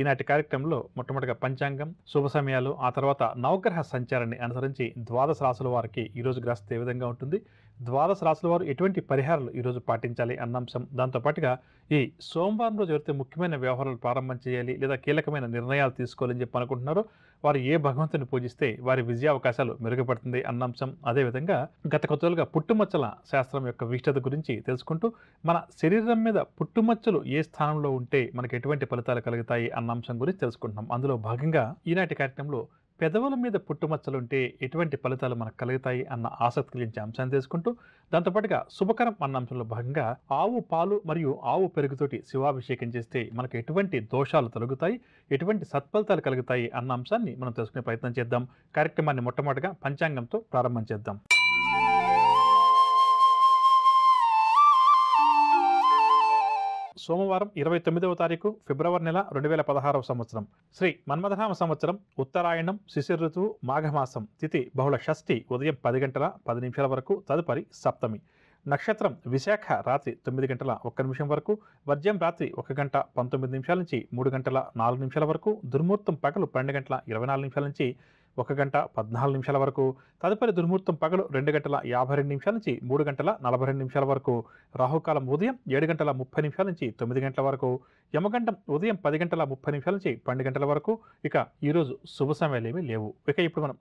ఈనాటి కార్యక్రమంలో మొట్టమొదటిగా పంచాంగం, శుభ సమయాలు, ఆ తర్వాత నవగ్రహ సంచారాన్ని అనుసరించి ద్వాదశ రాశుల వారికి ఈరోజు గ్రస్తు ఏ విధంగా ఉంటుంది, ద్వాదశ రాశుల వారు ఎటువంటి పరిహారాలు ఈరోజు పాటించాలి అన్న అంశం, దాంతో పాటుగా ఈ సోమవారం రోజు ఎవరైతే ముఖ్యమైన వ్యవహారాలు ప్రారంభం చేయాలి లేదా కీలకమైన నిర్ణయాలు తీసుకోవాలని చెప్పి అనుకుంటున్నారో వారు ఏ భగవంతుని పూజిస్తే వారి విజయ అవకాశాలు మెరుగుపడుతుంది అన్న అంశం, అదేవిధంగా గత కొద్ది రోజులుగా పుట్టుమచ్చల శాస్త్రం యొక్క విశిష్టత గురించి తెలుసుకుంటూ మన శరీరం మీద పుట్టుమచ్చలు ఏ స్థానంలో ఉంటే మనకి ఎటువంటి ఫలితాలు కలుగుతాయి అన్న అంశం గురించి తెలుసుకుంటున్నాం. అందులో భాగంగా ఈనాటి కార్యక్రమంలో పెదవుల మీద పుట్టుమచ్చలుంటే ఎటువంటి ఫలితాలు మనకు కలుగుతాయి అన్న ఆసక్తి కలిగించే అంశాన్ని తెలుసుకుంటూ దాంతోపాటుగా శుభకరం అన్న అంశంలో భాగంగా ఆవు పాలు మరియు ఆవు పెరుగుతోటి శివాభిషేకం చేస్తే మనకు ఎటువంటి దోషాలు తొలగుతాయి, ఎటువంటి సత్ఫలితాలు కలుగుతాయి అన్న అంశాన్ని మనం తెలుసుకునే ప్రయత్నం చేద్దాం. కార్యక్రమాన్ని మొట్టమొదటిగా పంచాంగంతో ప్రారంభం చేద్దాం. సోమవారం 29వ తారీఖు ఫిబ్రవరి నెల 2016వ సంవత్సరం శ్రీ మన్మథనామ సంవత్సరం ఉత్తరాయణం శిశిర ఋతువు మాఘమాసం తిథి బహుళ షష్ఠి ఉదయం 10 గంటల 10 నిమిషాల వరకు, తదుపరి సప్తమి. నక్షత్రం విశాఖ రాత్రి 9 గంటల 1 నిమిషం వరకు, వర్జ్యం రాత్రి 1 గంట 19 నిమిషాల నుంచి 3 గంటల 4 నిమిషాల వరకు, దుర్ముహూర్తం పగలు 12 గంటల 24 నిమిషాల నుంచి 1 గంట 14 నిమిషాల వరకు, తదుపరి దుర్ముహూర్తం పగలు 2 గంటల 52 నిమిషాల నుంచి 3 గంటల 42 నిమిషాల వరకు, రాహుకాలం ఉదయం 7 గంటల 30 నిమిషాల నుంచి 9 గంటల వరకు, యమగండం ఉదయం 10 గంటల 30 నిమిషాల నుంచి 12 గంటల వరకు. ఇక ఈరోజు శుభ సమయాలు ఏమీ లేవు. ఇక ఇప్పుడు మనం